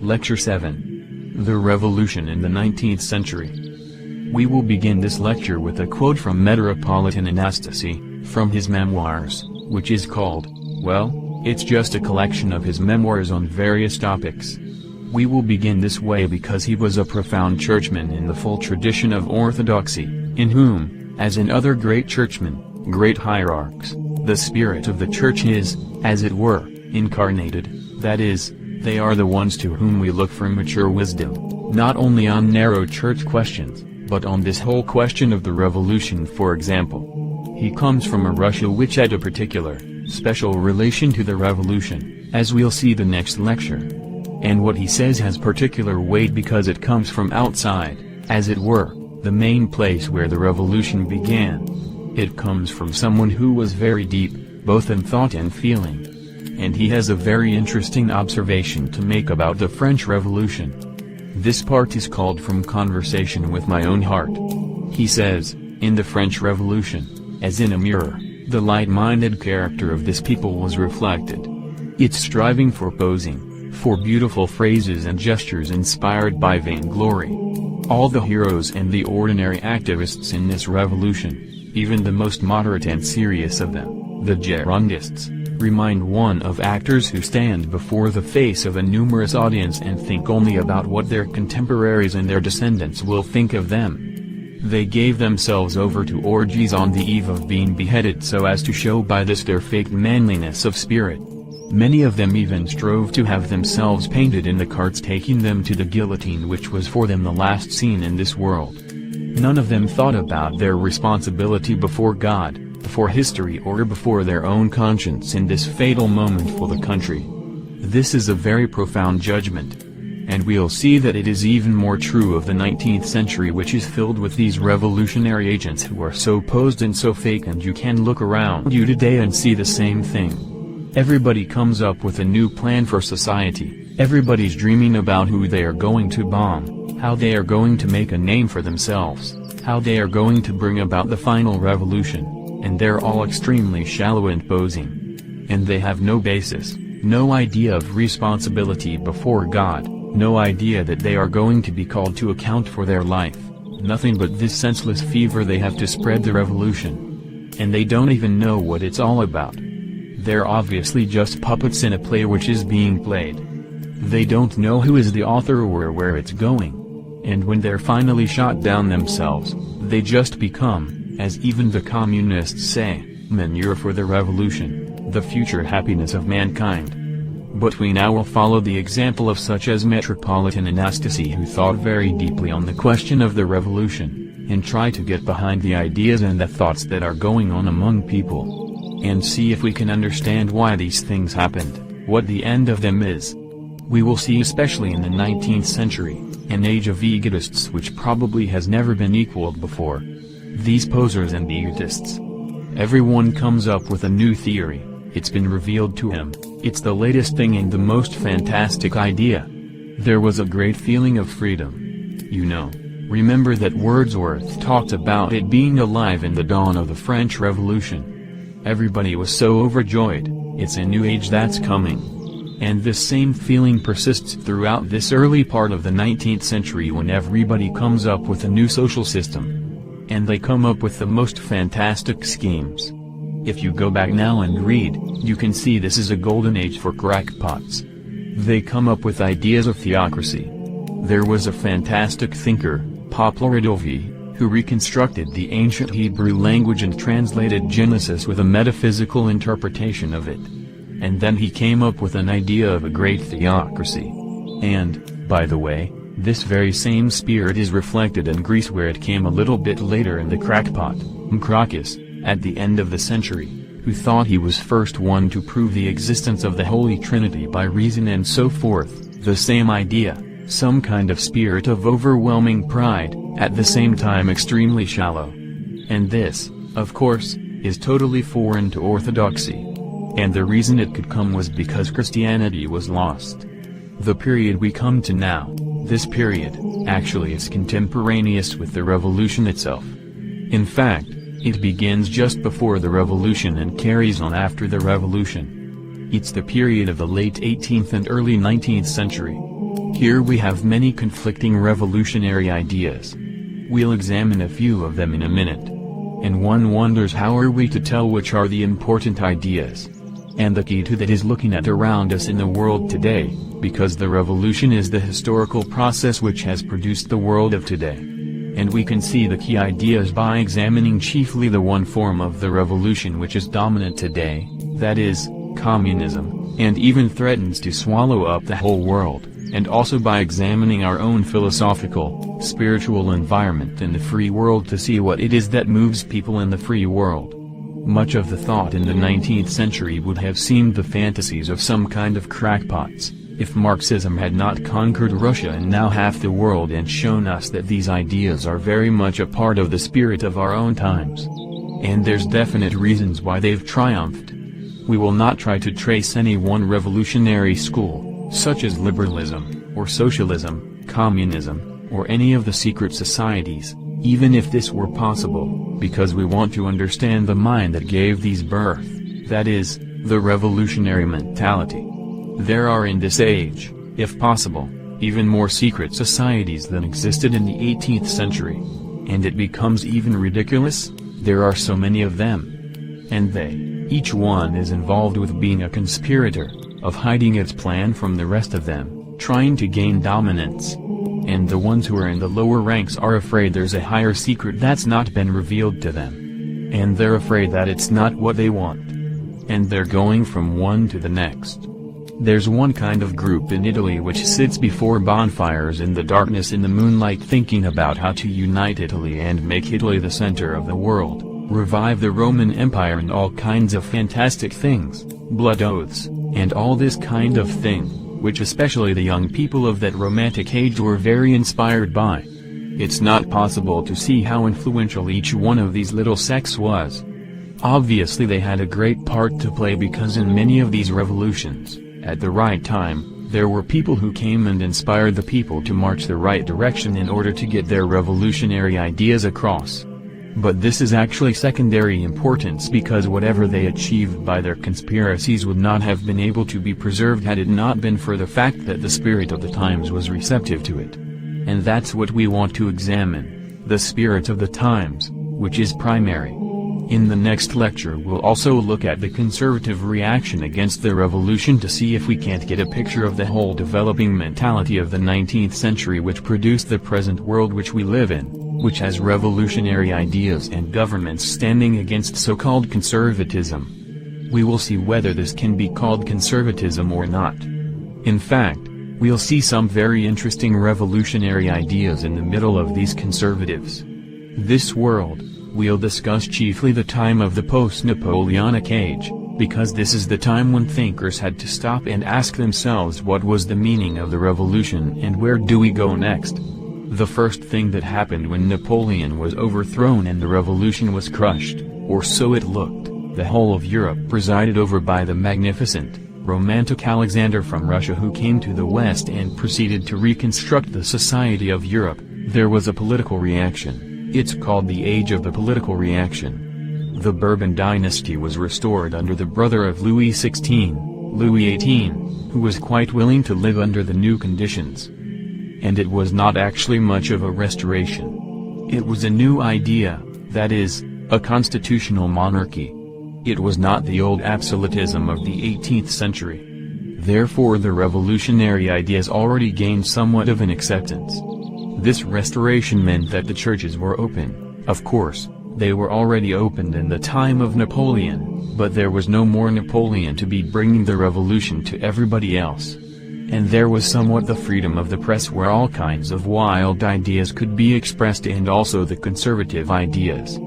Lecture 7. The Revolution in the 19th Century. We will begin this lecture with a quote from Metropolitan Anastasi, from his memoirs, which is called, well, it's just a collection of his memoirs on various topics. We will begin this way because he was a profound churchman in the full tradition of Orthodoxy, in whom, as in other great churchmen, great hierarchs, the spirit of the church is, as it were, incarnated, that is, they are the ones to whom we look for mature wisdom, not only on narrow church questions, but on this whole question of the revolution, for example. He comes from a Russia which had a particular, special relation to the revolution, as we'll see the next lecture. And what he says has particular weight because it comes from outside, as it were, the main place where the revolution began. It comes from someone who was very deep, both in thought and feeling. And he has a very interesting observation to make about the French Revolution. This part is called From Conversation with My Own Heart. He says, in the French Revolution, as in a mirror, the light-minded character of this people was reflected. Its striving for posing, for beautiful phrases and gestures inspired by vainglory. All the heroes and the ordinary activists in this revolution, even the most moderate and serious of them, the Girondists, remind one of actors who stand before the face of a numerous audience and think only about what their contemporaries and their descendants will think of them. They gave themselves over to orgies on the eve of being beheaded so as to show by this their faked manliness of spirit. Many of them even strove to have themselves painted in the carts taking them to the guillotine, which was for them the last scene in this world. None of them thought about their responsibility before God, before history, or before their own conscience in this fatal moment for the country. This is a very profound judgment. And we'll see that it is even more true of the 19th century, which is filled with these revolutionary agents who are so posed and so fake, and you can look around you today and see the same thing. Everybody comes up with a new plan for society, everybody's dreaming about who they are going to bomb, how they are going to make a name for themselves, how they are going to bring about the final revolution, and they're all extremely shallow and posing. And they have no basis, no idea of responsibility before God, no idea that they are going to be called to account for their life, nothing but this senseless fever they have to spread the revolution. And they don't even know what it's all about. They're obviously just puppets in a play which is being played. They don't know who is the author or where it's going. And when they're finally shot down themselves, they just become, as even the communists say, manure for the revolution, the future happiness of mankind. But we now will follow the example of such as Metropolitan Anastasi, who thought very deeply on the question of the revolution, and try to get behind the ideas and the thoughts that are going on among people, and see if we can understand why these things happened, what the end of them is. We will see, especially in the 19th century, an age of egotists which probably has never been equaled before. These posers and egotists. Everyone comes up with a new theory, it's been revealed to him, it's the latest thing and the most fantastic idea. There was a great feeling of freedom. You know, remember that Wordsworth talked about it being alive in the dawn of the French Revolution. Everybody was so overjoyed, it's a new age that's coming. And this same feeling persists throughout this early part of the 19th century when everybody comes up with a new social system. And they come up with the most fantastic schemes. If you go back now and read, you can see this is a golden age for crackpots. They come up with ideas of theocracy. There was a fantastic thinker, Poplaradovi, who reconstructed the ancient Hebrew language and translated Genesis with a metaphysical interpretation of it. And then he came up with an idea of a great theocracy. And, by the way, this very same spirit is reflected in Greece, where it came a little bit later in the crackpot, Mkrokis, at the end of the century, who thought he was first one to prove the existence of the Holy Trinity by reason and so forth, the same idea, some kind of spirit of overwhelming pride, at the same time extremely shallow. And this, of course, is totally foreign to orthodoxy. And the reason it could come was because Christianity was lost. The period we come to now, this period, actually is contemporaneous with the revolution itself. In fact, it begins just before the revolution and carries on after the revolution. It's the period of the late 18th and early 19th century. Here we have many conflicting revolutionary ideas. We'll examine a few of them in a minute. And one wonders, how are we to tell which are the important ideas? And the key to that is looking at around us in the world today, because the revolution is the historical process which has produced the world of today. And we can see the key ideas by examining chiefly the one form of the revolution which is dominant today, that is, communism, and even threatens to swallow up the whole world, and also by examining our own philosophical, spiritual environment in the free world to see what it is that moves people in the free world. Much of the thought in the 19th century would have seemed the fantasies of some kind of crackpots, if Marxism had not conquered Russia and now half the world and shown us that these ideas are very much a part of the spirit of our own times. And there's definite reasons why they've triumphed. We will not try to trace any one revolutionary school, such as liberalism, or socialism, communism, or any of the secret societies, even if this were possible, because we want to understand the mind that gave these birth, that is, the revolutionary mentality. There are in this age, if possible, even more secret societies than existed in the 18th century. And it becomes even ridiculous, there are so many of them. And each one is involved with being a conspirator, of hiding its plan from the rest of them, trying to gain dominance. And the ones who are in the lower ranks are afraid there's a higher secret that's not been revealed to them. And they're afraid that it's not what they want. And they're going from one to the next. There's one kind of group in Italy which sits before bonfires in the darkness in the moonlight thinking about how to unite Italy and make Italy the center of the world, revive the Roman Empire and all kinds of fantastic things, blood oaths, and all this kind of thing, which especially the young people of that romantic age were very inspired by. It's not possible to see how influential each one of these little sects was. Obviously they had a great part to play because in many of these revolutions, at the right time, there were people who came and inspired the people to march the right direction in order to get their revolutionary ideas across. But this is actually secondary importance because whatever they achieved by their conspiracies would not have been able to be preserved had it not been for the fact that the spirit of the times was receptive to it. And that's what we want to examine, the spirit of the times, which is primary. In the next lecture we'll also look at the conservative reaction against the revolution to see if we can't get a picture of the whole developing mentality of the 19th century which produced the present world which we live in, which has revolutionary ideas and governments standing against so-called conservatism. We will see whether this can be called conservatism or not. In fact, we'll see some very interesting revolutionary ideas in the middle of these conservatives. This world, we'll discuss chiefly the time of the post-Napoleonic age, because this is the time when thinkers had to stop and ask themselves what was the meaning of the revolution and where do we go next. The first thing that happened when Napoleon was overthrown and the revolution was crushed, or so it looked, the whole of Europe presided over by the magnificent, romantic Alexander from Russia who came to the West and proceeded to reconstruct the society of Europe, there was a political reaction. It's called the Age of the Political Reaction. The Bourbon dynasty was restored under the brother of Louis XVI, Louis XVIII, who was quite willing to live under the new conditions. And it was not actually much of a restoration. It was a new idea, that is, a constitutional monarchy. It was not the old absolutism of the 18th century. Therefore the revolutionary ideas already gained somewhat of an acceptance. This restoration meant that the churches were open. Of course, they were already opened in the time of Napoleon, but there was no more Napoleon to be bringing the revolution to everybody else. And there was somewhat the freedom of the press where all kinds of wild ideas could be expressed and also the conservative ideas.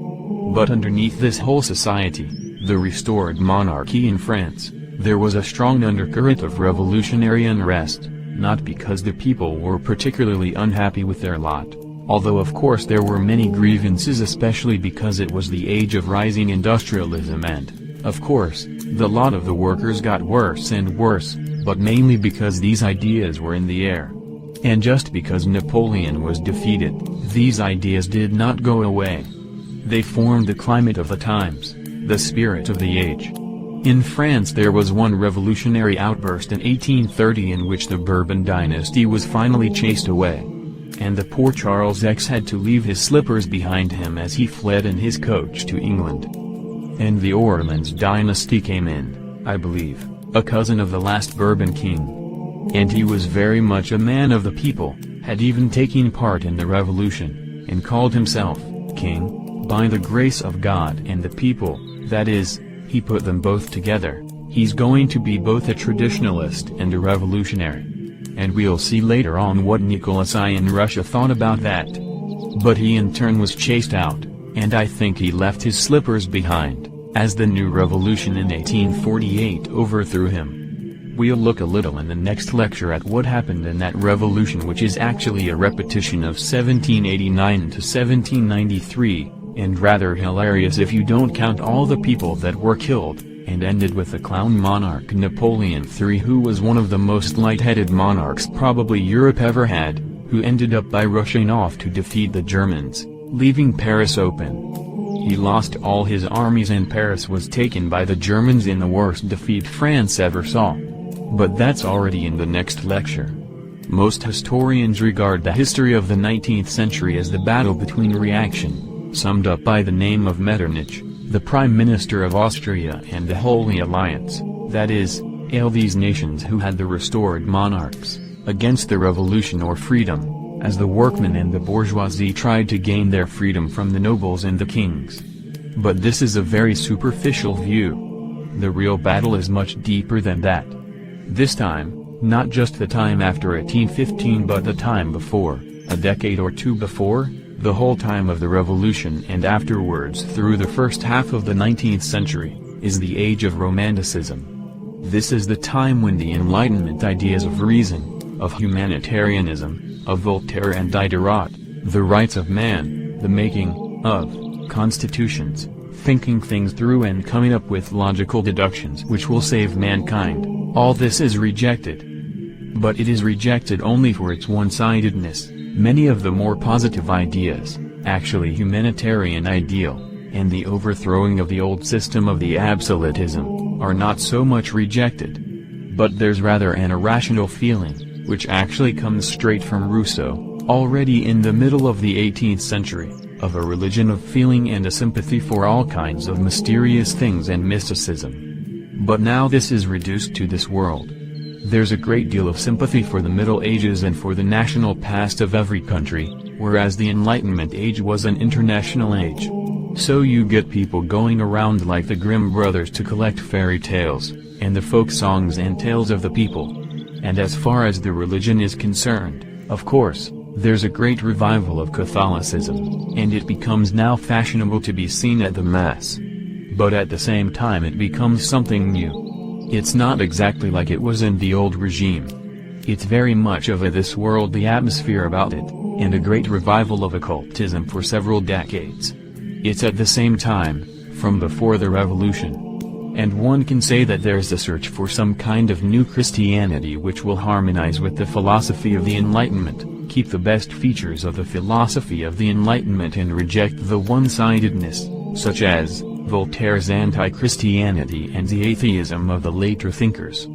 But underneath this whole society, the restored monarchy in France, there was a strong undercurrent of revolutionary unrest. Not because the people were particularly unhappy with their lot, although of course there were many grievances especially because it was the age of rising industrialism and, of course, the lot of the workers got worse and worse, but mainly because these ideas were in the air. And just because Napoleon was defeated, these ideas did not go away. They formed the climate of the times, the spirit of the age. In France there was one revolutionary outburst in 1830 in which the Bourbon dynasty was finally chased away. And the poor Charles X had to leave his slippers behind him as he fled in his coach to England. And the Orleans dynasty came in, I believe, a cousin of the last Bourbon king. And he was very much a man of the people, had even taken part in the revolution, and called himself king, by the grace of God and the people, that is, he put them both together. He's going to be both a traditionalist and a revolutionary. And we'll see later on what Nicholas I in Russia thought about that. But he in turn was chased out, and I think he left his slippers behind, as the new revolution in 1848 overthrew him. We'll look a little in the next lecture at what happened in that revolution, which is actually a repetition of 1789 to 1793, and rather hilarious if you don't count all the people that were killed, and ended with the clown monarch Napoleon III, who was one of the most light-headed monarchs probably Europe ever had, who ended up by rushing off to defeat the Germans, leaving Paris open. He lost all his armies and Paris was taken by the Germans in the worst defeat France ever saw. But that's already in the next lecture. Most historians regard the history of the 19th century as the battle between reaction, summed up by the name of Metternich, the Prime Minister of Austria, and the Holy Alliance, that is, all these nations who had the restored monarchs, against the revolution or freedom, as the workmen and the bourgeoisie tried to gain their freedom from the nobles and the kings. But this is a very superficial view. The real battle is much deeper than that. This time, not just the time after 1815 but the time before, a decade or two before, the whole time of the revolution and afterwards through the first half of the 19th century, is the age of Romanticism. This is the time when the Enlightenment ideas of reason, of humanitarianism, of Voltaire and Diderot, the rights of man, the making of constitutions, thinking things through and coming up with logical deductions which will save mankind, all this is rejected. But it is rejected only for its one-sidedness. Many of the more positive ideas, actually humanitarian ideal, and the overthrowing of the old system of the absolutism, are not so much rejected. But there's rather an irrational feeling, which actually comes straight from Rousseau, already in the middle of the 18th century, of a religion of feeling and a sympathy for all kinds of mysterious things and mysticism. But now this is reduced to this world. There's a great deal of sympathy for the Middle Ages and for the national past of every country, whereas the Enlightenment age was an international age. So you get people going around like the Grimm brothers to collect fairy tales, and the folk songs and tales of the people. And as far as the religion is concerned, of course, there's a great revival of Catholicism, and it becomes now fashionable to be seen at the Mass. But at the same time it becomes something new. It's not exactly like it was in the old regime. It's very much of a this-worldly atmosphere about it, and a great revival of occultism for several decades. It's at the same time, from before the revolution. And one can say that there's a search for some kind of new Christianity which will harmonize with the philosophy of the Enlightenment, keep the best features of the philosophy of the Enlightenment and reject the one-sidedness, such as Voltaire's anti-Christianity and the atheism of the later thinkers.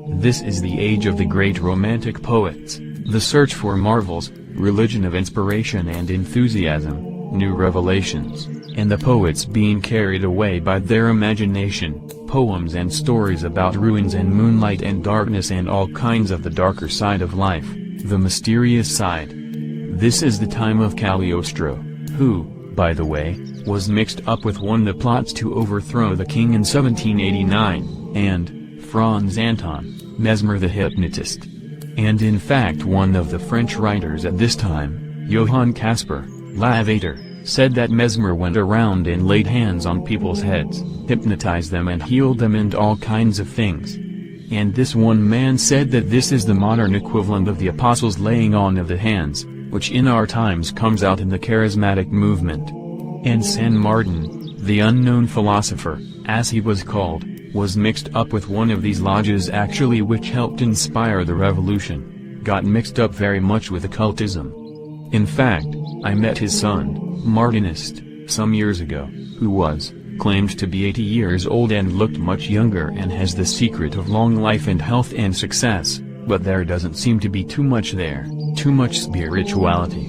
This is the age of the great Romantic poets, the search for marvels, religion of inspiration and enthusiasm, new revelations, and the poets being carried away by their imagination, poems and stories about ruins and moonlight and darkness and all kinds of the darker side of life, the mysterious side. This is the time of Cagliostro, who, by the way, was mixed up with one that plots to overthrow the king in 1789, and Franz Anton, Mesmer the hypnotist. And in fact one of the French writers at this time, Johann Caspar, Lavater, said that Mesmer went around and laid hands on people's heads, hypnotized them and healed them and all kinds of things. And this one man said that this is the modern equivalent of the apostles' laying on of the hands, which in our times comes out in the charismatic movement. And Saint Martin, the unknown philosopher, as he was called, was mixed up with one of these lodges actually, which helped inspire the revolution, got mixed up very much with occultism. In fact, I met his son, Martinist, some years ago, who was claimed to be 80 years old and looked much younger and has the secret of long life and health and success, but there doesn't seem to be too much there, too much spirituality.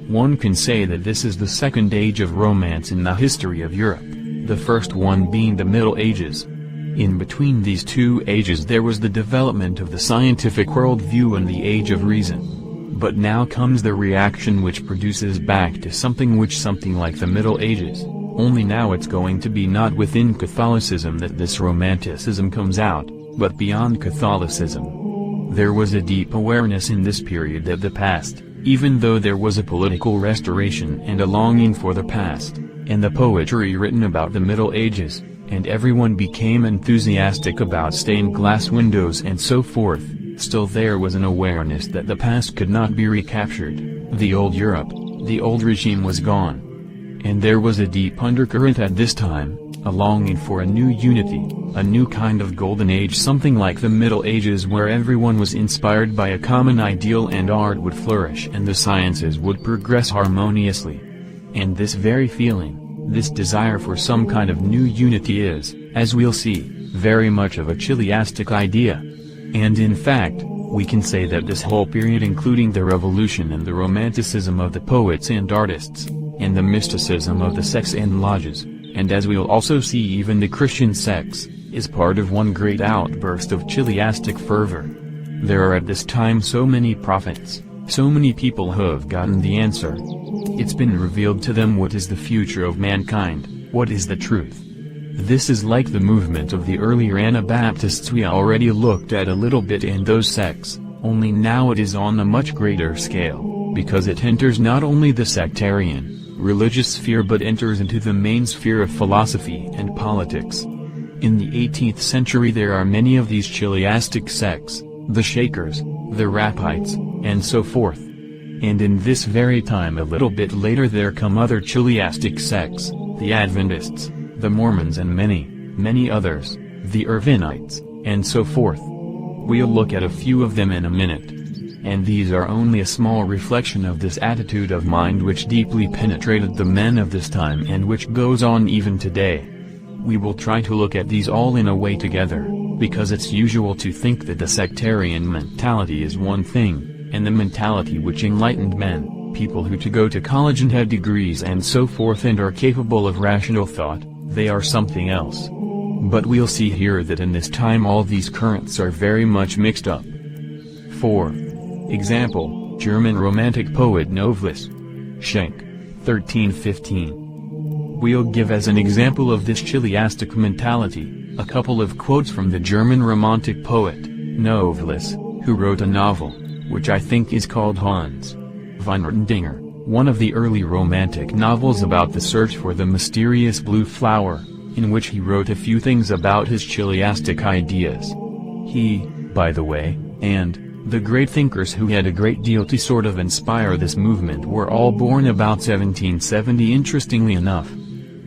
One can say that this is the second age of romance in the history of Europe, the first one being the Middle Ages. In between these two ages there was the development of the scientific worldview and the Age of Reason. But now comes the reaction which produces back to something like the Middle Ages, only now it's going to be not within Catholicism that this romanticism comes out, but beyond Catholicism. There was a deep awareness in this period that the past, even though there was a political restoration and a longing for the past, and the poetry written about the Middle Ages, and everyone became enthusiastic about stained glass windows and so forth, still there was an awareness that the past could not be recaptured, the old Europe, the old regime was gone. And there was a deep undercurrent at this time, a longing for a new unity, a new kind of golden age, something like the Middle Ages where everyone was inspired by a common ideal and art would flourish and the sciences would progress harmoniously. And this very feeling, this desire for some kind of new unity is, as we'll see, very much of a chiliastic idea. And in fact, we can say that this whole period, including the revolution and the romanticism of the poets and artists, and the mysticism of the sects and lodges, and as we'll also see even the Christian sects, is part of one great outburst of chiliastic fervor. There are at this time so many prophets, so many people who have gotten the answer. It's been revealed to them what is the future of mankind, what is the truth. This is like the movement of the earlier Anabaptists we already looked at a little bit in those sects, only now it is on a much greater scale, because it enters not only the sectarian, religious sphere but enters into the main sphere of philosophy and politics. In the 18th century there are many of these chiliastic sects, the Shakers, the Rappites, and so forth. And in this very time a little bit later there come other chiliastic sects, the Adventists, the Mormons and many others, the Irvinites, and so forth. We'll look at a few of them in a minute. And these are only a small reflection of this attitude of mind which deeply penetrated the men of this time and which goes on even today. We will try to look at these all in a way together, because it's usual to think that the sectarian mentality is one thing, and the mentality which enlightened men, people who go to college and have degrees and so forth and are capable of rational thought, they are something else. But we'll see here that in this time all these currents are very much mixed up. 4. Example, German Romantic poet Novlis. Schenk, 1315. We'll give as an example of this chiliastic mentality, a couple of quotes from the German Romantic poet, Novlis, who wrote a novel, which I think is called Hans Weinrtendinger, one of the early Romantic novels about the search for the mysterious blue flower, in which he wrote a few things about his chiliastic ideas. He, by the way, and the great thinkers who had a great deal to sort of inspire this movement were all born about 1770. Interestingly enough,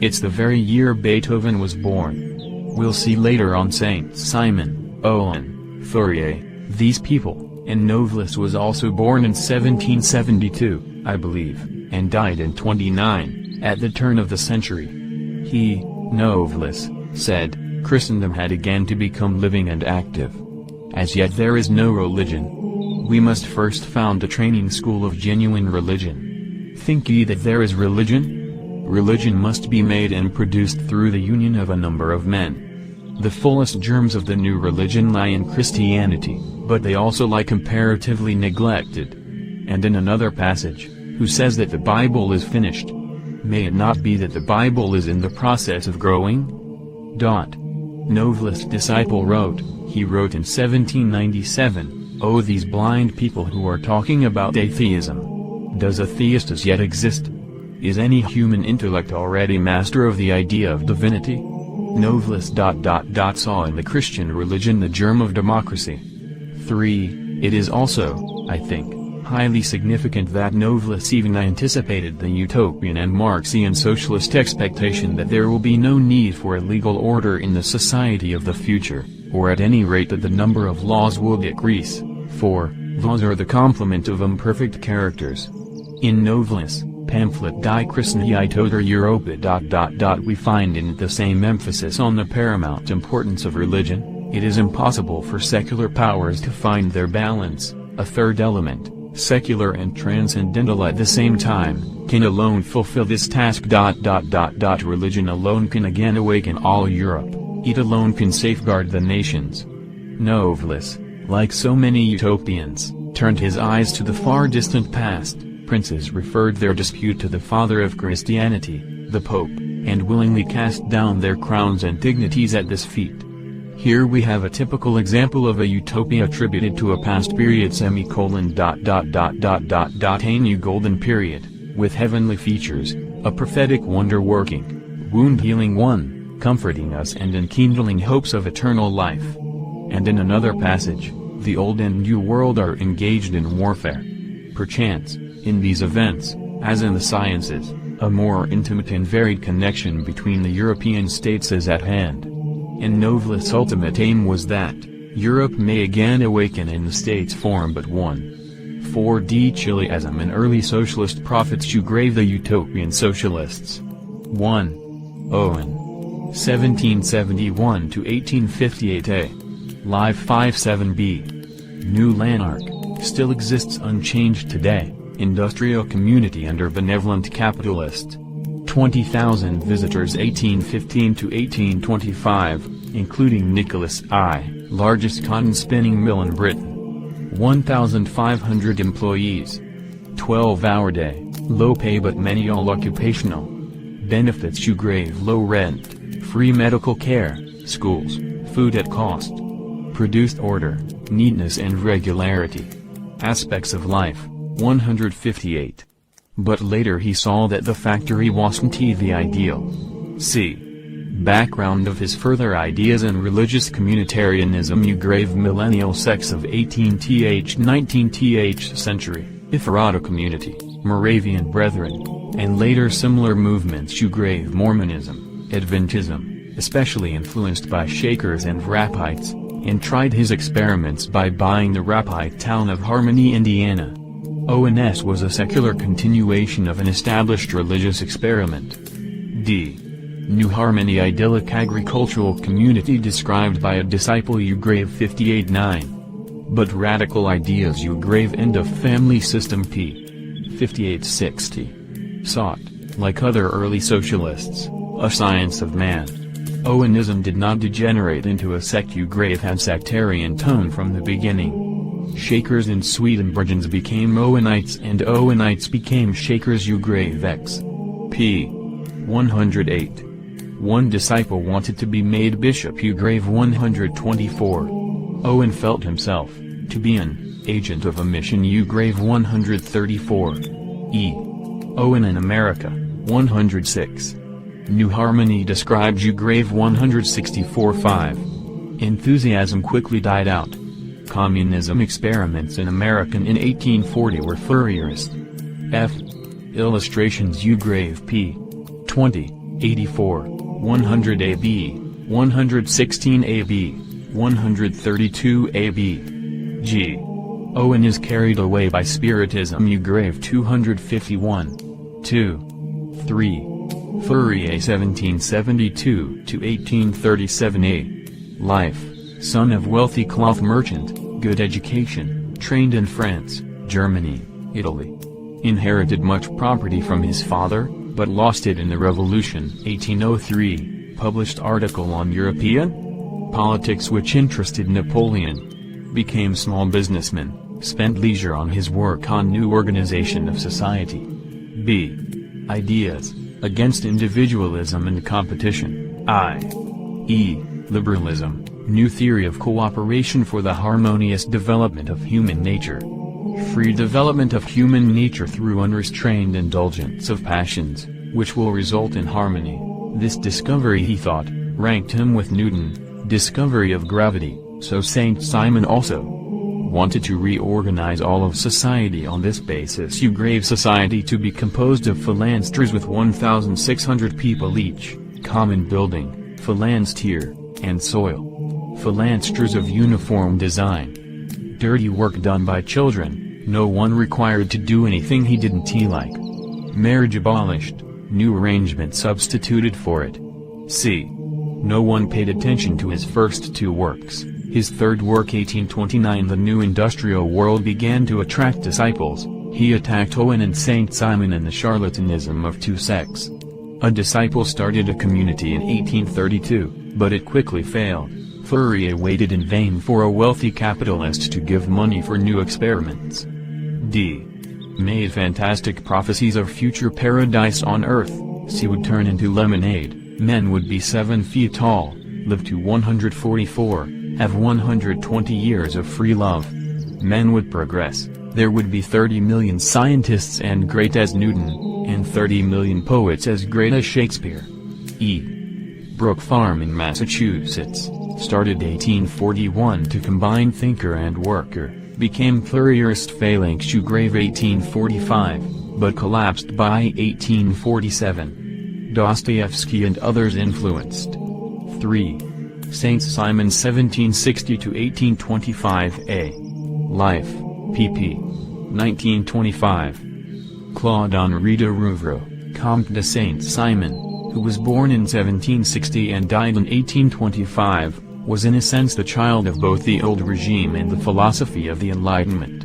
it's the very year Beethoven was born. We'll see later on Saint Simon, Owen, Fourier, these people, and Novlis was also born in 1772. I believe, and died in 29, at the turn of the century. He, Novlis, said, Christendom had again to become living and active. As yet there is no religion. We must first found a training school of genuine religion. Think ye that there is religion? Religion must be made and produced through the union of a number of men. The fullest germs of the new religion lie in Christianity, but they also lie comparatively neglected. And in another passage, who says that the Bible is finished? May it not be that the Bible is in the process of growing? Novlis' disciple wrote, he wrote in 1797, "Oh, these blind people who are talking about atheism. Does a theist as yet exist? Is any human intellect already master of the idea of divinity?" Novlis saw in the Christian religion the germ of democracy. 3. It is also, I think, highly significant that Novlis even anticipated the utopian and Marxian socialist expectation that there will be no need for a legal order in the society of the future, or at any rate that the number of laws will decrease, for laws are the complement of imperfect characters. In Novlis, Pamphlet Die Christenheit oder Europa. We find in it the same emphasis on the paramount importance of religion. It is impossible for secular powers to find their balance, a third element, secular and transcendental at the same time, can alone fulfill this task. Religion alone can again awaken all Europe, it alone can safeguard the nations. Novalis, like so many utopians, turned his eyes to the far distant past. Princes referred their dispute to the father of Christianity, the Pope, and willingly cast down their crowns and dignities at his feet. Here we have a typical example of a utopia attributed to a past period. A new golden period, with heavenly features, a prophetic wonder-working, wound-healing one, comforting us and enkindling hopes of eternal life. And in another passage, the old and new world are engaged in warfare. Perchance, in these events, as in the sciences, a more intimate and varied connection between the European states is at hand. And Novalis' ultimate aim was that Europe may again awaken and the states form but one. 4d Chileism and early socialist prophets to grave the utopian socialists. 1. Owen. 1771–1858a. Live 57b. New Lanark, still exists unchanged today, industrial community under benevolent capitalists. 20,000 visitors 1815–1825, including Nicholas I, largest cotton spinning mill in Britain. 1,500 employees. 12-hour day, low pay but many all occupational. Benefits to grave low rent, free medical care, schools, food at cost. Produced order, neatness and regularity. Aspects of life, 158. But later he saw that the factory wasn't the ideal. See. Background of his further ideas and religious communitarianism. Grave millennial sects of 18th–19th century, Ephrata community, Moravian Brethren, and later similar movements. Grave Mormonism, Adventism, especially influenced by Shakers and Rappites, and tried his experiments by buying the Rappite town of Harmony, Indiana. ONS was a secular continuation of an established religious experiment. D. New Harmony idyllic agricultural community described by a disciple. Grave 58-9. But radical ideas. Grave end of family system. P. 5860. Sought, like other early socialists, a science of man. Owenism did not degenerate into a sect. Grave had sectarian tone from the beginning. Shakers and Swedenborgians became Owenites and Owenites became Shakers. Grave X. P. 108. One disciple wanted to be made bishop. Grave 124. Owen felt himself to be an agent of a mission. Grave 134. E. Owen in America, 106. New Harmony described. Grave 164-5. Enthusiasm quickly died out. Communism experiments in America in 1840 were Fourierist. F. Illustrations. Grave P. 20, 84, 100 AB, 116 AB, 132 AB. G. Owen is carried away by Spiritism. Grave 251. 2. 3. Fourier 1772–1837a. Life, son of wealthy cloth merchant, good education, trained in France, Germany, Italy. Inherited much property from his father, but lost it in the Revolution. 1803, published article on European politics which interested Napoleon. Became small businessman, spent leisure on his work on new organization of society. B. Ideas, against individualism and competition. I.e. liberalism, new theory of cooperation for the harmonious development of human nature. Free development of human nature through unrestrained indulgence of passions, which will result in harmony. This discovery, he thought, ranked him with Newton, discovery of gravity, so Saint Simon also wanted to reorganize all of society on this basis. Grave society to be composed of phalansters with 1,600 people each, common building, phalansteer, and soil. Phalansters of uniform design. Dirty work done by children, no one required to do anything he didn't like. Marriage abolished, new arrangement substituted for it. c. No one paid attention to his first two works. His third work 1829 The new industrial world began to attract disciples. He attacked Owen and Saint Simon and the charlatanism of two sects. A disciple started a community in 1832, but it quickly failed. Fourier waited in vain for a wealthy capitalist to give money for new experiments. d. Made fantastic prophecies of future paradise on earth. Sea would turn into lemonade, men would be 7 feet tall, live to 144, have 120 years of free love. Men would progress, there would be 30 million scientists and great as Newton, and 30 million poets as great as Shakespeare. E. Brook Farm in Massachusetts, started 1841 to combine thinker and worker, became Fourierist phalanx Grave 1845, but collapsed by 1847. Dostoevsky and others influenced. 3. Saint Simon 1760–1825 Life, pp. 1925. Claude Henri de Rouvreau, Comte de Saint Simon, who was born in 1760 and died in 1825, was in a sense the child of both the old regime and the philosophy of the Enlightenment.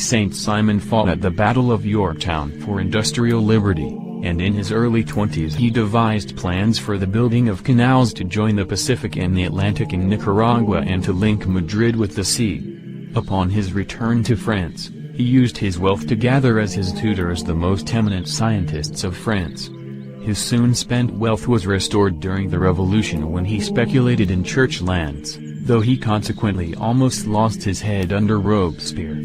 Saint Simon fought at the Battle of Yorktown for industrial liberty, and in his early 20s he devised plans for the building of canals to join the Pacific and the Atlantic in Nicaragua and to link Madrid with the sea. Upon his return to France, he used his wealth to gather as his tutors the most eminent scientists of France. His soon spent wealth was restored during the Revolution when he speculated in church lands, though he consequently almost lost his head under Robespierre.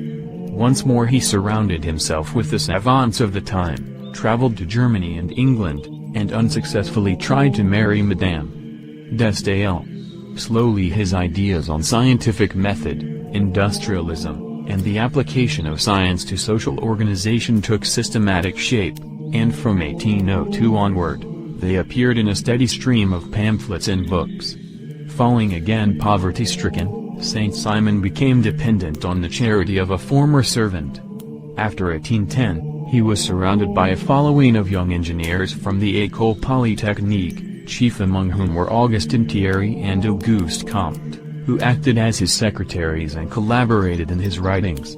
Once more he surrounded himself with the savants of the time, traveled to Germany and England, and unsuccessfully tried to marry Madame de Staël. Slowly his ideas on scientific method, industrialism, and the application of science to social organization took systematic shape, and from 1802 onward, they appeared in a steady stream of pamphlets and books. Falling again poverty-stricken, Saint Simon became dependent on the charity of a former servant. After 1810, he was surrounded by a following of young engineers from the École Polytechnique, chief among whom were Augustin Thierry and Auguste Comte, who acted as his secretaries and collaborated in his writings.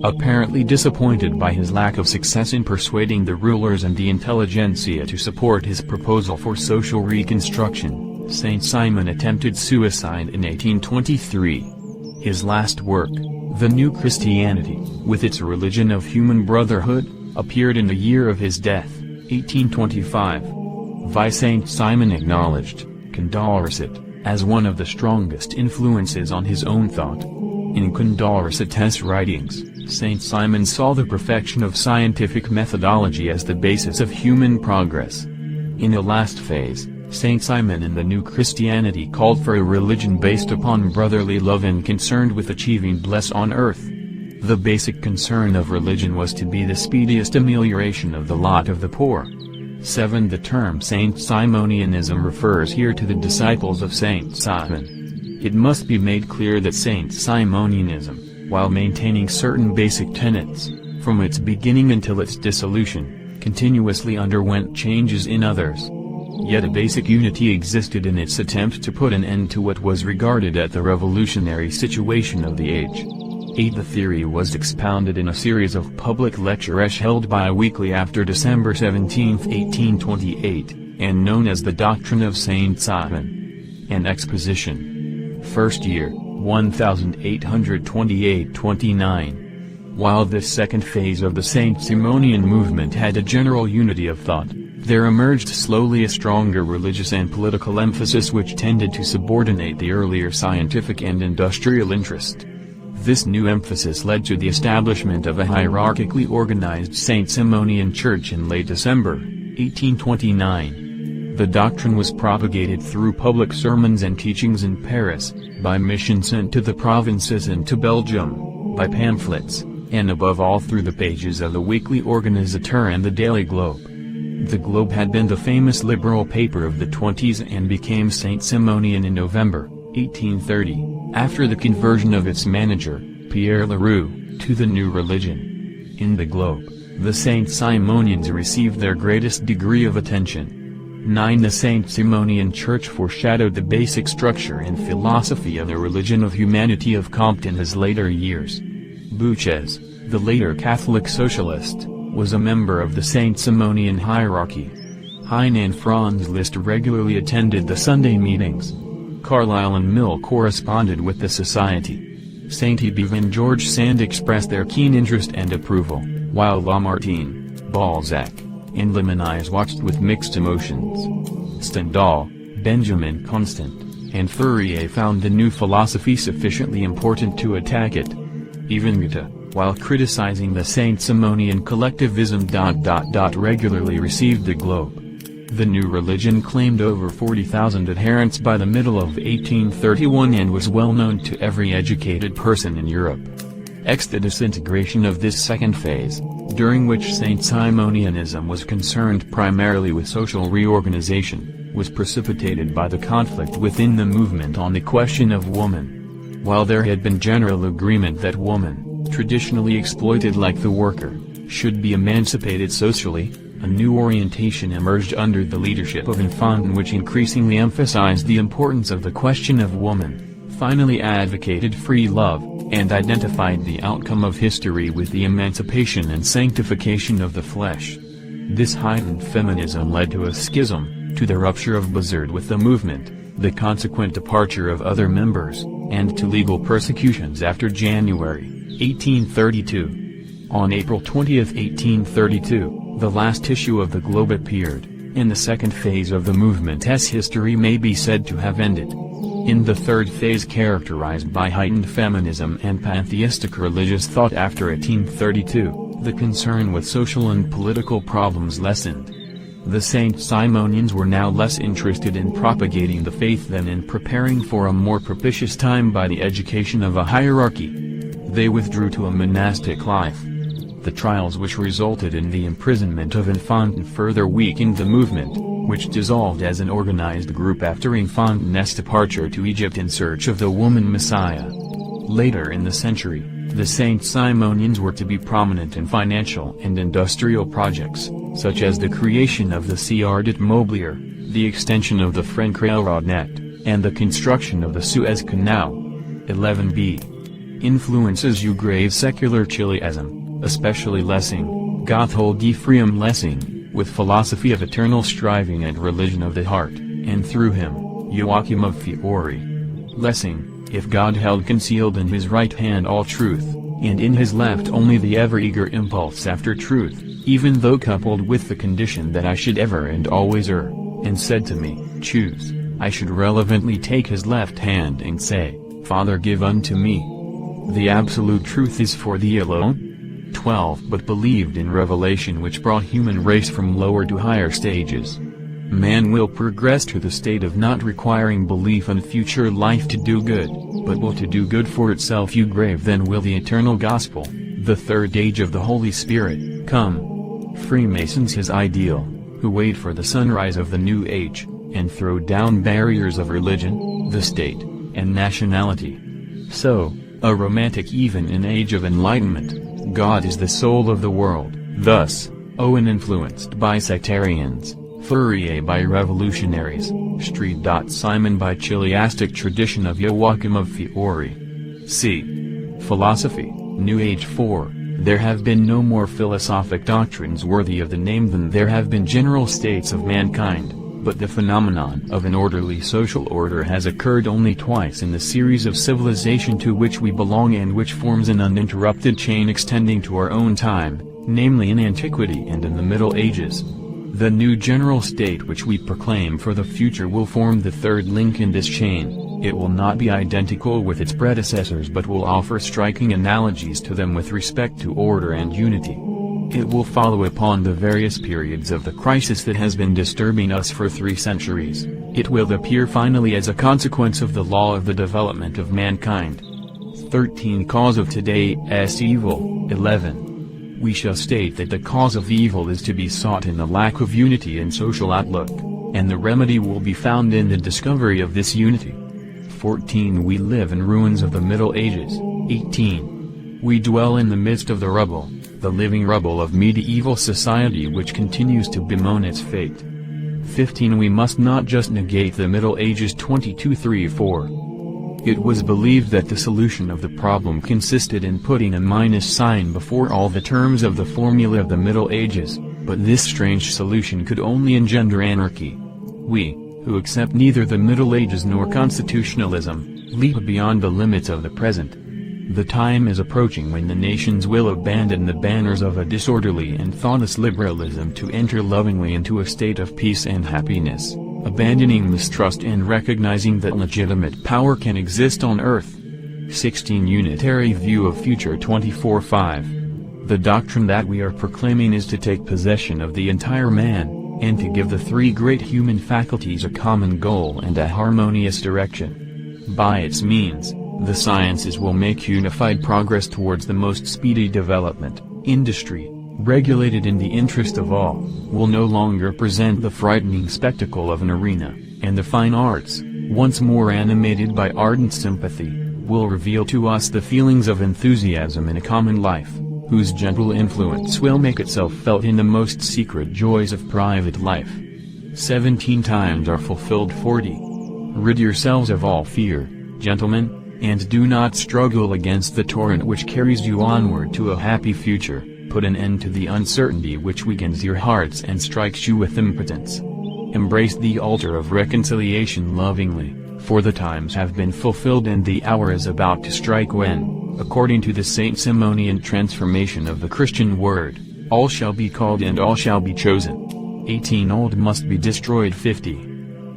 Apparently disappointed by his lack of success in persuading the rulers and the intelligentsia to support his proposal for social reconstruction, Saint Simon attempted suicide in 1823. His last work, The New Christianity, with its religion of human brotherhood, appeared in the year of his death, 1825. Saint Simon acknowledged, Condorcet, as one of the strongest influences on his own thought. In Condorcet's writings, Saint Simon saw the perfection of scientific methodology as the basis of human progress. In the last phase, Saint Simon in the New Christianity called for a religion based upon brotherly love and concerned with achieving bliss on earth. The basic concern of religion was to be the speediest amelioration of the lot of the poor. 7. The term Saint Simonianism refers here to the disciples of Saint Simon. It must be made clear that Saint Simonianism, while maintaining certain basic tenets, from its beginning until its dissolution, continuously underwent changes in others. Yet a basic unity existed in its attempt to put an end to what was regarded as the revolutionary situation of the age. 8. The theory was expounded in a series of public lectures held bi-weekly after December 17, 1828, and known as the Doctrine of Saint Simon. An exposition. First year, 1828-29. While this second phase of the Saint Simonian movement had a general unity of thought, there emerged slowly a stronger religious and political emphasis which tended to subordinate the earlier scientific and industrial interest. This new emphasis led to the establishment of a hierarchically organized Saint Simonian Church in late December, 1829. The doctrine was propagated through public sermons and teachings in Paris, by missions sent to the provinces and to Belgium, by pamphlets, and above all through the pages of the Weekly Organisateur and the Daily Globe. The Globe had been the famous liberal paper of the 20s and became Saint Simonian in November, 1830, after the conversion of its manager, Pierre Leroux, to the new religion. In the Globe, The Saint Simonians received their greatest degree of attention. 9. The Saint Simonian Church foreshadowed the basic structure and philosophy of the religion of humanity of Comte in his later years. Buchez, the later Catholic socialist, was a member of the Saint Simonian hierarchy. Heine and Franz Liszt regularly attended the Sunday meetings. Carlyle and Mill corresponded with the society. Saint Yves and George Sand expressed their keen interest and approval, while Lamartine, Balzac, and Lamennais watched with mixed emotions. Stendhal, Benjamin Constant, and Fourier found the new philosophy sufficiently important to attack it. Even Goethe, while criticizing the Saint Simonian collectivism regularly received the globe. The new religion claimed over 40,000 adherents by the middle of 1831 and was well known to every educated person in Europe. The disintegration of this second phase, during which Saint Simonianism was concerned primarily with social reorganization, was precipitated by the conflict within the movement on the question of woman. While there had been general agreement that woman, traditionally exploited like the worker, should be emancipated socially, a new orientation emerged under the leadership of Enfantin which increasingly emphasized the importance of the question of woman, finally advocated free love, and identified the outcome of history with the emancipation and sanctification of the flesh. This heightened feminism led to a schism, to the rupture of Bazard with the movement, the consequent departure of other members, and to legal persecutions after January 1832. On April 20, 1832, the last issue of the Globe appeared, and the second phase of the movement's history may be said to have ended. In the third phase, characterized by heightened feminism and pantheistic religious thought after 1832, the concern with social and political problems lessened. The Saint Simonians were now less interested in propagating the faith than in preparing for a more propitious time by the education of a hierarchy. They withdrew to a monastic life. The trials which resulted in the imprisonment of Enfantin further weakened the movement, which dissolved as an organized group after Enfantin's departure to Egypt in search of the woman Messiah. Later in the century, the Saint Simonians were to be prominent in financial and industrial projects, such as the creation of the Ciudad Mobilier, the extension of the French railroad net, and the construction of the Suez Canal. 11b. Influences grave secular Chiliasm, especially Lessing, Gotthold Ephraim Lessing, with philosophy of eternal striving and religion of the heart, and through him, Joachim of Fiore. Lessing, if God held concealed in his right hand all truth, and in his left only the ever-eager impulse after truth, even though coupled with the condition that I should ever and always err, and said to me, choose, I should relevantly take his left hand and say, Father, give unto me. The absolute truth is for thee alone? 12. But believed in revelation which brought human race from lower to higher stages. Man will progress to the state of not requiring belief in future life to do good, but will to do good for itself. Grave then will the eternal gospel, the third age of the Holy Spirit, come. Freemasons his ideal, who wait for the sunrise of the new age, and throw down barriers of religion, the state, and nationality. So, a romantic even in age of enlightenment, God is the soul of the world. Thus, Owen influenced by sectarians, Fourier by revolutionaries, Street. Simon by chiliastic tradition of Joachim of Fiore. C. Philosophy, New Age. 4. There have been no more philosophic doctrines worthy of the name than there have been general states of mankind, but the phenomenon of an orderly social order has occurred only twice in the series of civilization to which we belong and which forms an uninterrupted chain extending to our own time, namely in antiquity and in the Middle Ages. The new general state which we proclaim for the future will form the third link in this chain. It will not be identical with its predecessors but will offer striking analogies to them with respect to order and unity. It will follow upon the various periods of the crisis that has been disturbing us for 3 centuries. It will appear finally as a consequence of the law of the development of mankind. 13. Cause of today's evil. 11. We shall state that the cause of evil is to be sought in the lack of unity in social outlook, and the remedy will be found in the discovery of this unity. 14. We live in ruins of the Middle Ages. 18. We dwell in the midst of the rubble, the living rubble of medieval society which continues to bemoan its fate. 15. We must not just negate the Middle Ages. 22-3-4. It was believed that the solution of the problem consisted in putting a minus sign before all the terms of the formula of the Middle Ages, but this strange solution could only engender anarchy. We, who accept neither the Middle Ages nor constitutionalism, leap beyond the limits of the present. The time is approaching when the nations will abandon the banners of a disorderly and thoughtless liberalism to enter lovingly into a state of peace and happiness, abandoning mistrust and recognizing that legitimate power can exist on earth. 16. Unitary view of future. 24-5. The doctrine that we are proclaiming is to take possession of the entire man, and to give the three great human faculties a common goal and a harmonious direction. By its means, the sciences will make unified progress towards the most speedy development. Industry, regulated in the interest of all, will no longer present the frightening spectacle of an arena, and the fine arts, once more animated by ardent sympathy, will reveal to us the feelings of enthusiasm in a common life, whose gentle influence will make itself felt in the most secret joys of private life. 17 times are fulfilled. 40. Rid yourselves of all fear, gentlemen, and do not struggle against the torrent which carries you onward to a happy future. Put an end to the uncertainty which weakens your hearts and strikes you with impotence. Embrace the altar of reconciliation lovingly, for the times have been fulfilled and the hour is about to strike when, according to the Saint Simonian transformation of the Christian word, all shall be called and all shall be chosen. 18. Old must be destroyed. 50.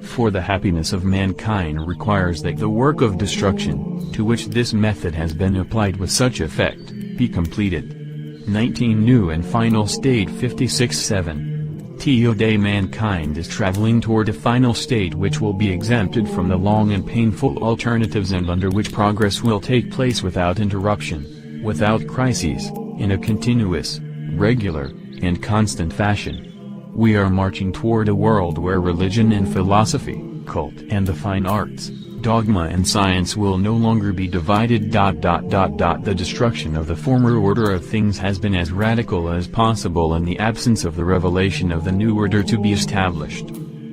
For the happiness of mankind requires that the work of destruction, to which this method has been applied with such effect, be completed. 19. New and final state. 56-7. Today mankind is traveling toward a final state which will be exempted from the long and painful alternatives and under which progress will take place without interruption, without crises, in a continuous, regular, and constant fashion. We are marching toward a world where religion and philosophy, cult and the fine arts, dogma and science will no longer be divided. The destruction of the former order of things has been as radical as possible in the absence of the revelation of the new order to be established.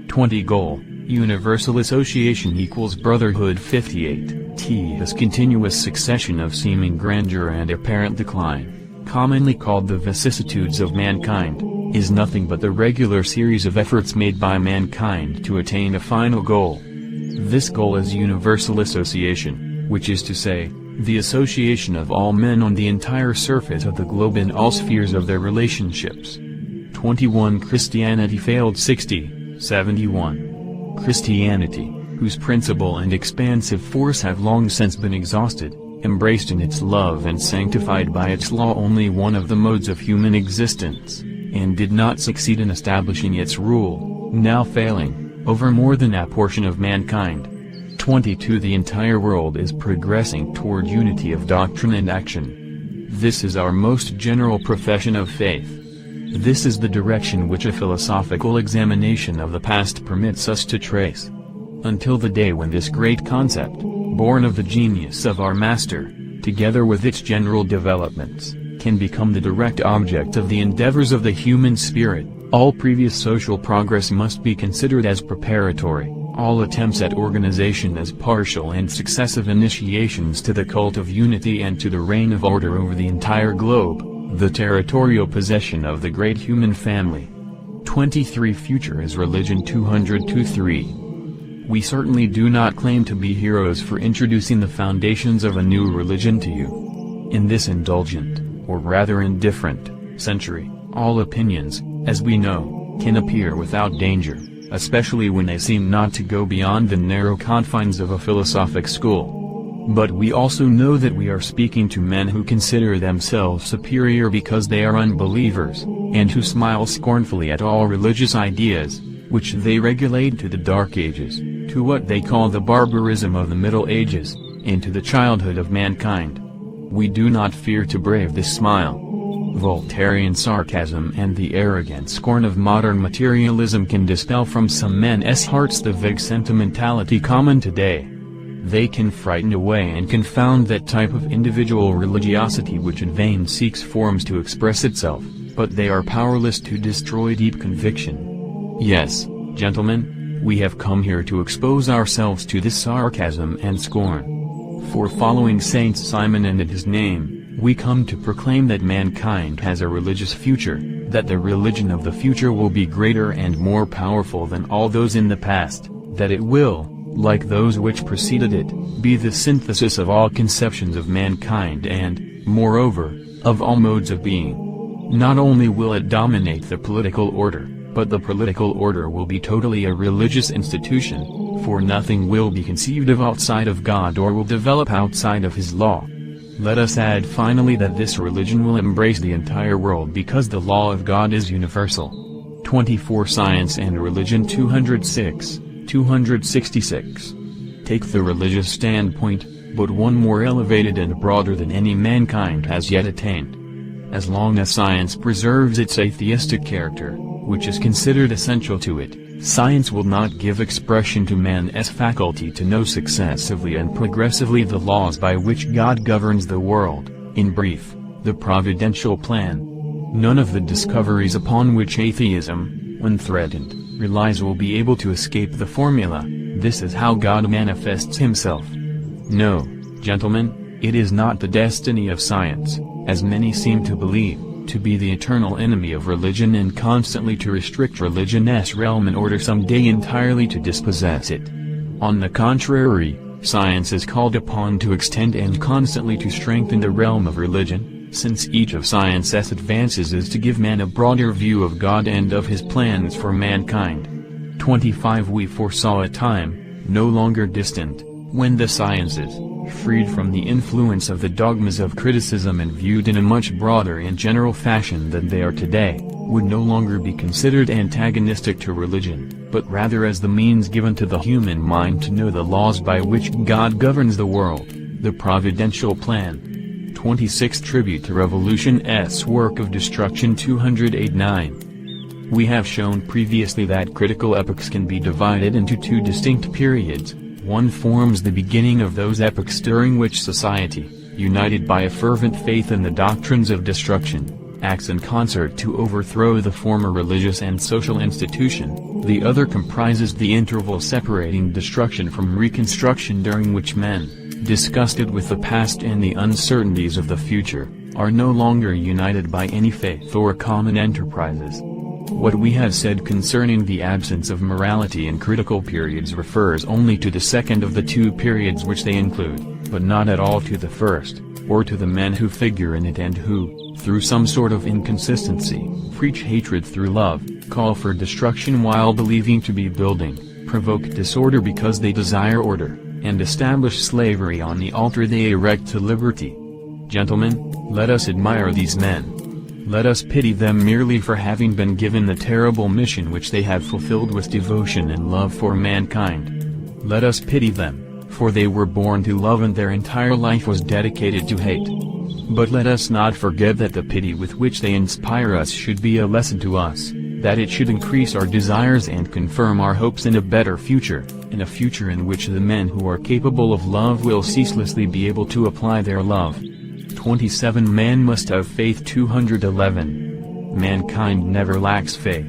20. Goal, universal association equals brotherhood. 58. This continuous succession of seeming grandeur and apparent decline, commonly called the vicissitudes of mankind, is nothing but the regular series of efforts made by mankind to attain a final goal. This goal is universal association, which is to say, the association of all men on the entire surface of the globe in all spheres of their relationships. 21. Christianity failed. 60, 71. Christianity, whose principle and expansive force have long since been exhausted, embraced in its love and sanctified by its law only one of the modes of human existence, and did not succeed in establishing its rule, now failing, over more than a portion of mankind. 22. The entire world is progressing toward unity of doctrine and action. This is our most general profession of faith. This is the direction which a philosophical examination of the past permits us to trace. Until the day when this great concept, born of the genius of our master, together with its general developments, can become the direct object of the endeavors of the human spirit, all previous social progress must be considered as preparatory, all attempts at organization as partial and successive initiations to the cult of unity and to the reign of order over the entire globe, the territorial possession of the great human family. 23. Future is religion. 202-3. We certainly do not claim to be heroes for introducing the foundations of a new religion to you. In this indulgent, or rather indifferent, century, all opinions, as we know, can appear without danger, especially when they seem not to go beyond the narrow confines of a philosophic school. But we also know that we are speaking to men who consider themselves superior because they are unbelievers, and who smile scornfully at all religious ideas, which they regulate to the Dark Ages, to what they call the barbarism of the Middle Ages, and to the childhood of mankind. We do not fear to brave this smile. Voltairean sarcasm and the arrogant scorn of modern materialism can dispel from some men's hearts the vague sentimentality common today. They can frighten away and confound that type of individual religiosity which in vain seeks forms to express itself, but they are powerless to destroy deep conviction. Yes, gentlemen, we have come here to expose ourselves to this sarcasm and scorn. For following Saint Simon and in his name, we come to proclaim that mankind has a religious future, that the religion of the future will be greater and more powerful than all those in the past, that it will, like those which preceded it, be the synthesis of all conceptions of mankind and, moreover, of all modes of being. Not only will it dominate the political order, but the political order will be totally a religious institution, for nothing will be conceived of outside of God or will develop outside of His law. Let us add finally that this religion will embrace the entire world because the law of God is universal. 24 Science and Religion 206, 266. Take the religious standpoint, but one more elevated and broader than any mankind has yet attained. As long as science preserves its atheistic character, which is considered essential to it, science will not give expression to man's faculty to know successively and progressively the laws by which God governs the world, in brief, the providential plan. None of the discoveries upon which atheism, when threatened, relies will be able to escape the formula, "This is how God manifests himself." No, gentlemen, it is not the destiny of science, as many seem to believe, to be the eternal enemy of religion and constantly to restrict religion's realm in order someday entirely to dispossess it. On the contrary, science is called upon to extend and constantly to strengthen the realm of religion, since each of science's advances is to give man a broader view of God and of his plans for mankind. 25 We foresaw a time, no longer distant, when the sciences, freed from the influence of the dogmas of criticism and viewed in a much broader and general fashion than they are today, would no longer be considered antagonistic to religion, but rather as the means given to the human mind to know the laws by which God governs the world, the providential plan. 26 Tribute to Revolution's Work of Destruction 208-9. We have shown previously that critical epochs can be divided into two distinct periods. One forms the beginning of those epochs during which society, united by a fervent faith in the doctrines of destruction, acts in concert to overthrow the former religious and social institution. The other comprises the interval separating destruction from reconstruction, during which men, disgusted with the past and the uncertainties of the future, are no longer united by any faith or common enterprises. What we have said concerning the absence of morality in critical periods refers only to the second of the two periods which they include, but not at all to the first, or to the men who figure in it and who, through some sort of inconsistency, preach hatred through love, call for destruction while believing to be building, provoke disorder because they desire order, and establish slavery on the altar they erect to liberty. Gentlemen, let us admire these men. Let us pity them merely for having been given the terrible mission which they have fulfilled with devotion and love for mankind. Let us pity them, for they were born to love and their entire life was dedicated to hate. But let us not forget that the pity with which they inspire us should be a lesson to us, that it should increase our desires and confirm our hopes in a better future, in a future in which the men who are capable of love will ceaselessly be able to apply their love. 27 Man must have faith 211. Mankind never lacks faith.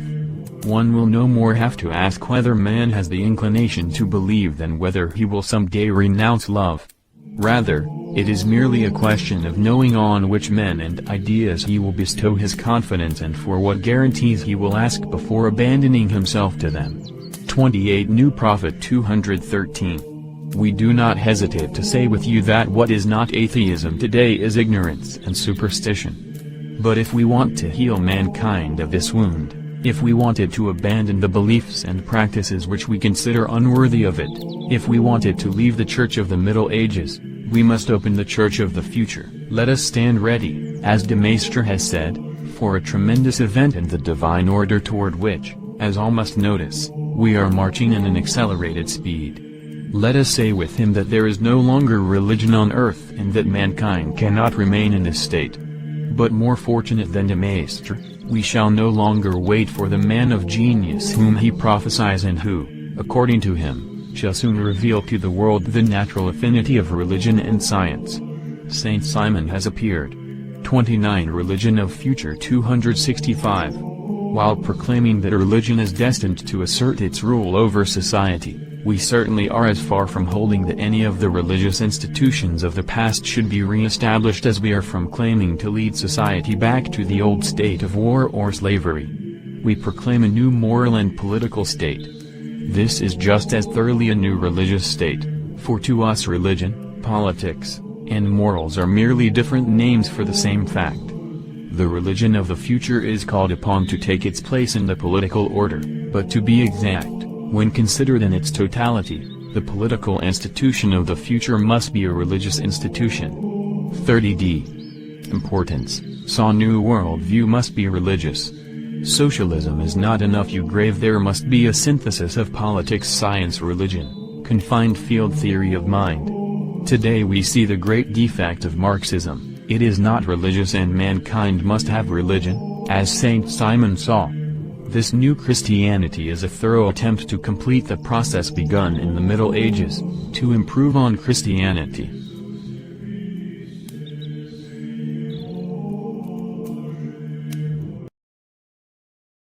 One will no more have to ask whether man has the inclination to believe than whether he will someday renounce love. Rather, it is merely a question of knowing on which men and ideas he will bestow his confidence and for what guarantees he will ask before abandoning himself to them. 28 New Prophet 213. We do not hesitate to say with you that what is not atheism today is ignorance and superstition. But if we want to heal mankind of this wound, if we wanted to abandon the beliefs and practices which we consider unworthy of it, if we wanted to leave the Church of the Middle Ages, we must open the Church of the future. Let us stand ready, as de Maistre has said, for a tremendous event in the divine order toward which, as all must notice, we are marching in an accelerated speed. Let us say with him that there is no longer religion on earth and that mankind cannot remain in this state. But more fortunate than de Maistre, we shall no longer wait for the man of genius whom he prophesies and who, according to him, shall soon reveal to the world the natural affinity of religion and science. Saint Simon has appeared. 29 Religion of Future 265. While proclaiming that religion is destined to assert its rule over society, we certainly are as far from holding that any of the religious institutions of the past should be re-established as we are from claiming to lead society back to the old state of war or slavery. We proclaim a new moral and political state. This is just as thoroughly a new religious state, for to us religion, politics, and morals are merely different names for the same fact. The religion of the future is called upon to take its place in the political order, but to be exact, when considered in its totality, the political institution of the future must be a religious institution. 30d. Importance. New world view must be religious. Socialism is not enough, you grave, there must be a synthesis of politics, science, religion, confined field theory of mind. Today we see the great defect of Marxism, it is not religious and mankind must have religion, as Saint Simon saw. This new Christianity is a thorough attempt to complete the process begun in the Middle Ages, to improve on Christianity.